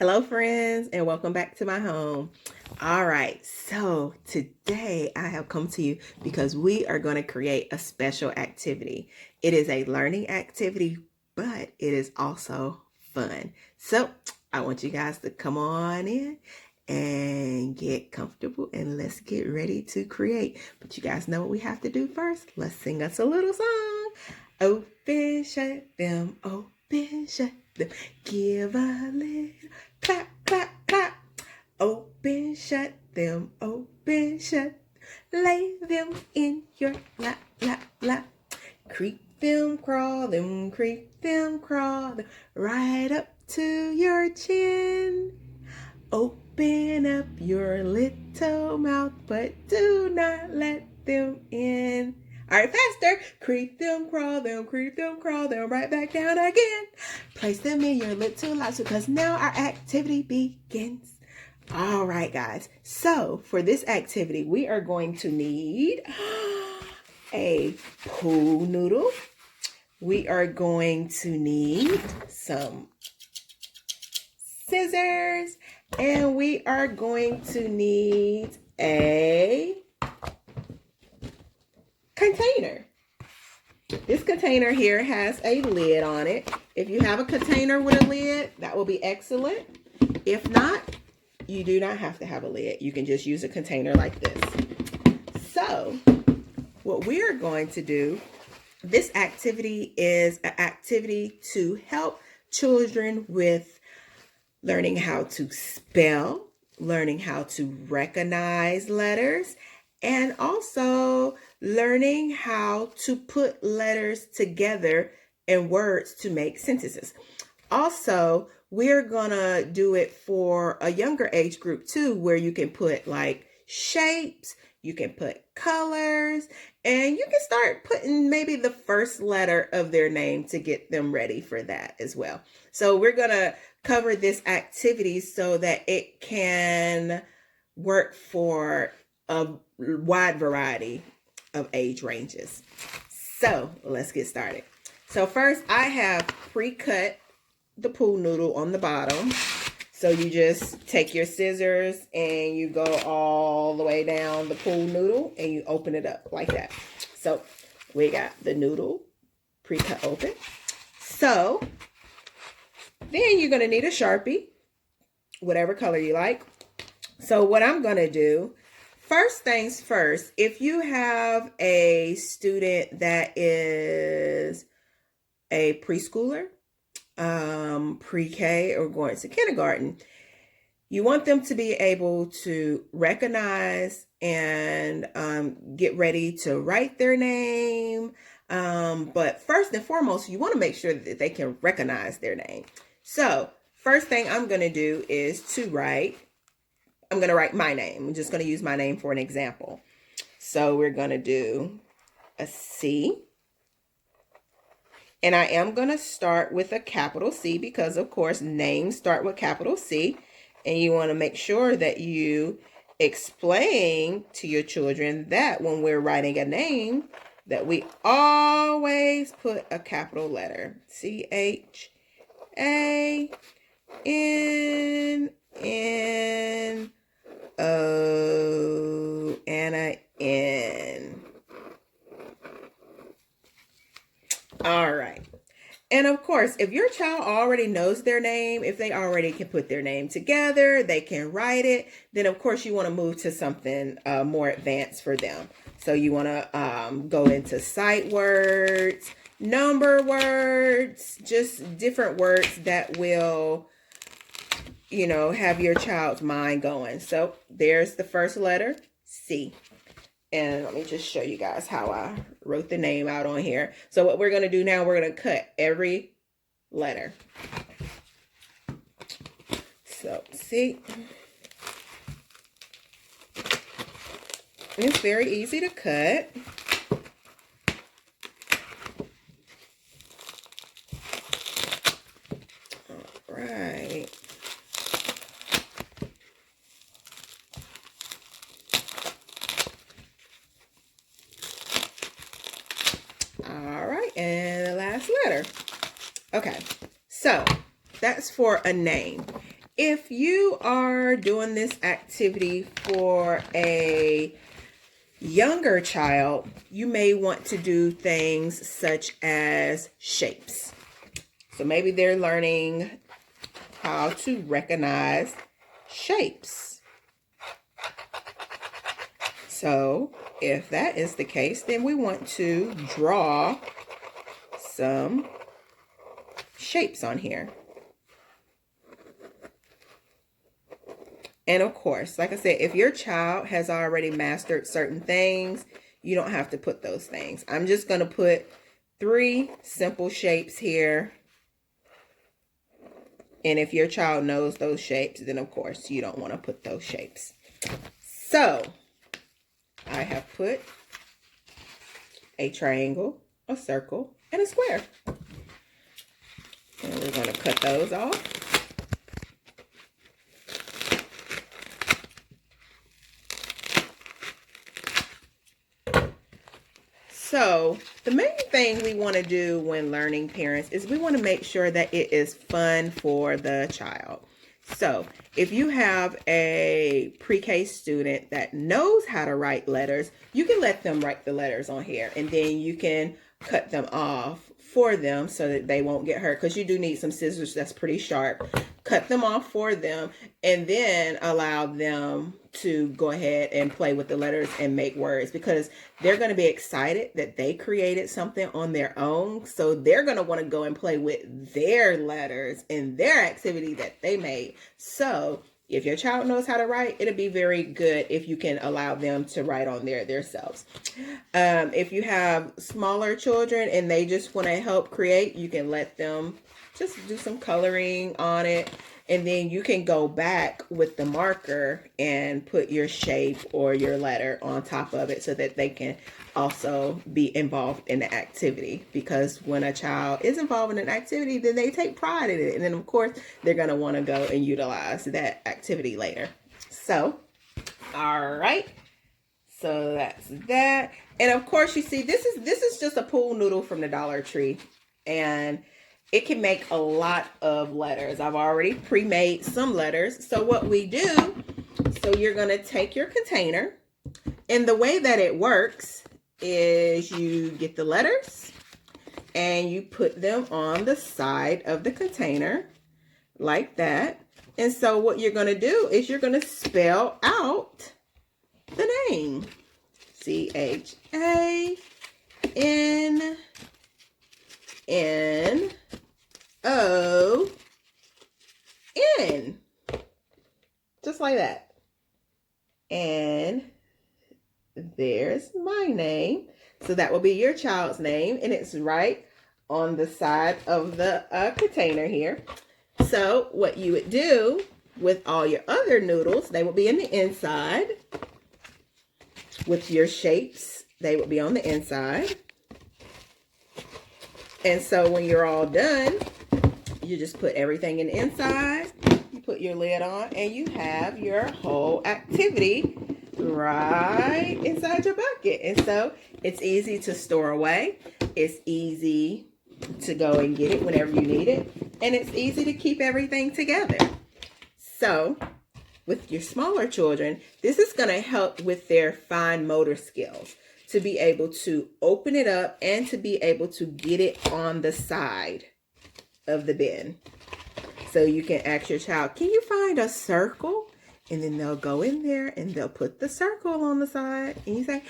Hello, friends, and welcome back to my home. All right, so today I have come to you because we are going to create a special activity. It is a learning activity, but it is also fun. So I want you guys to come on in and get comfortable and let's get ready to create. But you guys know what we have to do first. Let's sing us a little song. Open, shut them, open, shut them. Give a little clap, clap, clap. Open, shut them, open, shut. Lay them in your lap, lap, lap. Creep them, crawl them, right up to your chin. Open up your little mouth, but do not let them in. All right, faster. Creep them, crawl them, right back down again. Place them in your little lives because now our activity begins. All right, guys. So for this activity, we are going to need a pool noodle. We are going to need some scissors, and we are going to need a container. This container here has a lid on it. If you have a container with a lid, that will be excellent. If not, you do not have to have a lid. You can just use a container like this. So, what we are going to do, this activity is an activity to help children with learning how to spell, learning how to recognize letters, and also learning how to put letters together in words to make sentences. Also, we're gonna do it for a younger age group too, where you can put like shapes, you can put colors, and you can start putting maybe the first letter of their name to get them ready for that as well. So we're gonna cover this activity so that it can work for a wide variety of age ranges. So let's get started. So first I have pre-cut the pool noodle on the bottom. So you just take your scissors and you go all the way down the pool noodle and you open it up like that. So we got the noodle pre-cut open. So then you're going to need a Sharpie, whatever color you like. So what I'm going to do, first things first, if you have a student that is a preschooler, pre-K, or going to kindergarten, you want them to be able to recognize and get ready to write their name. But first and foremost, you want to make sure that they can recognize their name. So first thing I'm going to do is I'm going to write my name. I'm just going to use my name for an example. So we're going to do a C. And I am going to start with a capital C because, of course, names start with capital C. And you want to make sure that you explain to your children that when we're writing a name, that we always put a capital letter. C-H-A-N-N-O and a N. All right. And of course, if your child already knows their name, if they already can put their name together, they can write it, then of course you want to move to something more advanced for them. So you want to go into sight words, number words, just different words that will, have your child's mind going. So there's the first letter, C. And let me just show you guys how I wrote the name out on here. So what we're going to do now, we're going to cut every letter. So see, it's very easy to cut. All right. All right, and the last letter. Okay, so that's for a name. If you are doing this activity for a younger child, you may want to do things such as shapes. So maybe they're learning how to recognize shapes. So if that is the case, then we want to draw some shapes on here. And of course, like I said, if your child has already mastered certain things, you don't have to put those things. I'm just going to put 3 simple shapes here. And if your child knows those shapes, then of course you don't want to put those shapes. So I have put a triangle, a circle, and a square. And we're going to cut those off. So the main thing we want to do when learning parents is we want to make sure that it is fun for the child. So if you have a pre-K student that knows how to write letters, you can let them write the letters on here, and then you can cut them off for them so that they won't get hurt, because you do need some scissors that's pretty sharp. Cut them off for them, and then allow them to go ahead and play with the letters and make words, because they're going to be excited that they created something on their own. So they're going to want to go and play with their letters and their activity that they made. So if your child knows how to write, it'll be very good if you can allow them to write on themselves. If you have smaller children and they just want to help create, you can let them just do some coloring on it. And then you can go back with the marker and put your shape or your letter on top of it so that they can also be involved in the activity. Because when a child is involved in an activity, then they take pride in it. And then, of course, they're going to want to go and utilize that activity later. So, all right. So that's that. And, of course, you see, this is just a pool noodle from the Dollar Tree. And it can make a lot of letters. I've already pre-made some letters. So what we do, so you're going to take your container, and the way that it works is you get the letters and you put them on the side of the container like that. And so what you're going to do is you're going to spell out the name. C-H-A-N-N-O-N. Just like that. And there's my name. So that will be your child's name, and it's right on the side of the container here. So what you would do with all your other noodles, they will be in the inside. With your shapes, they will be on the inside. And so when you're all done, you just put everything in the inside. You put your lid on, and you have your whole activity right inside your bucket. And so it's easy to store away. It's easy to go and get it whenever you need it. And it's easy to keep everything together. So with your smaller children, this is going to help with their fine motor skills, to be able to open it up and to be able to get it on the side of the bin. So you can ask your child, can you find a circle? And then they'll go in there and they'll put the circle on the side. And you say,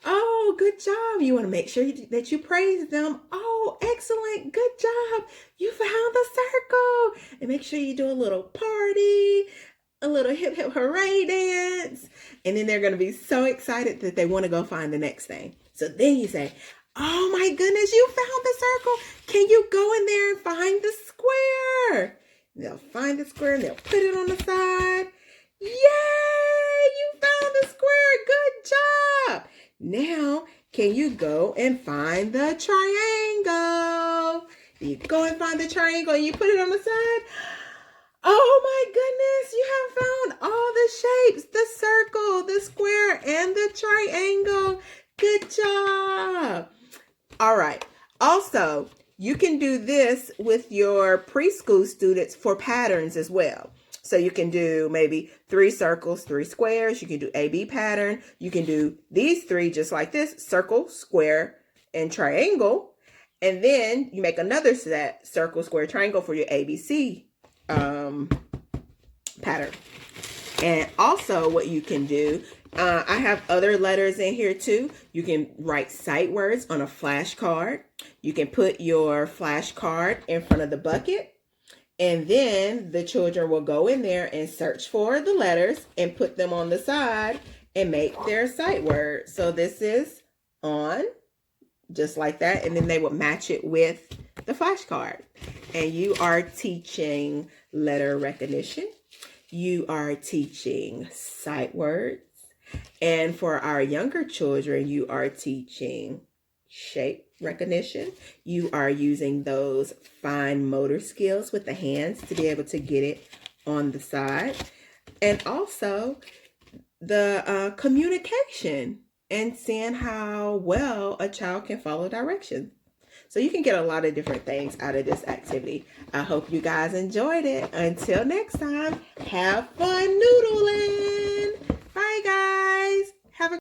oh, good job. You want to make sure that you praise them. Oh, excellent. Good job. You found the circle. And make sure you do a little party, a little hip hip hooray dance. And then they're going to be so excited that they want to go find the next thing. So then you say, oh my goodness, you found the circle. Can you go in there and find the square? And they'll find the square and they'll put it on the side. Yay! You found the square. Good job. Now, can you go and find the triangle? You go and find the triangle and you put it on the side. Oh my goodness, you have found all the shapes, the circle, the square, and the triangle. Good job. All right. Also, you can do this with your preschool students for patterns as well. So you can do maybe 3 circles, 3 squares. You can do AB pattern. You can do these 3 just like this: circle, square, and triangle. And then you make another set: circle, square, triangle for your ABC pattern. And also what you can do, I have other letters in here too. You can write sight words on a flashcard. You can put your flashcard in front of the bucket, and then the children will go in there and search for the letters and put them on the side and make their sight word. So this is on, just like that, and then they would match it with the flashcard. And you are teaching letter recognition. You are teaching sight words. And for our younger children, you are teaching shape recognition. You are using those fine motor skills with the hands to be able to get it on the side. And also the communication and seeing how well a child can follow directions. So you can get a lot of different things out of this activity. I hope you guys enjoyed it. Until next time, have fun noodling.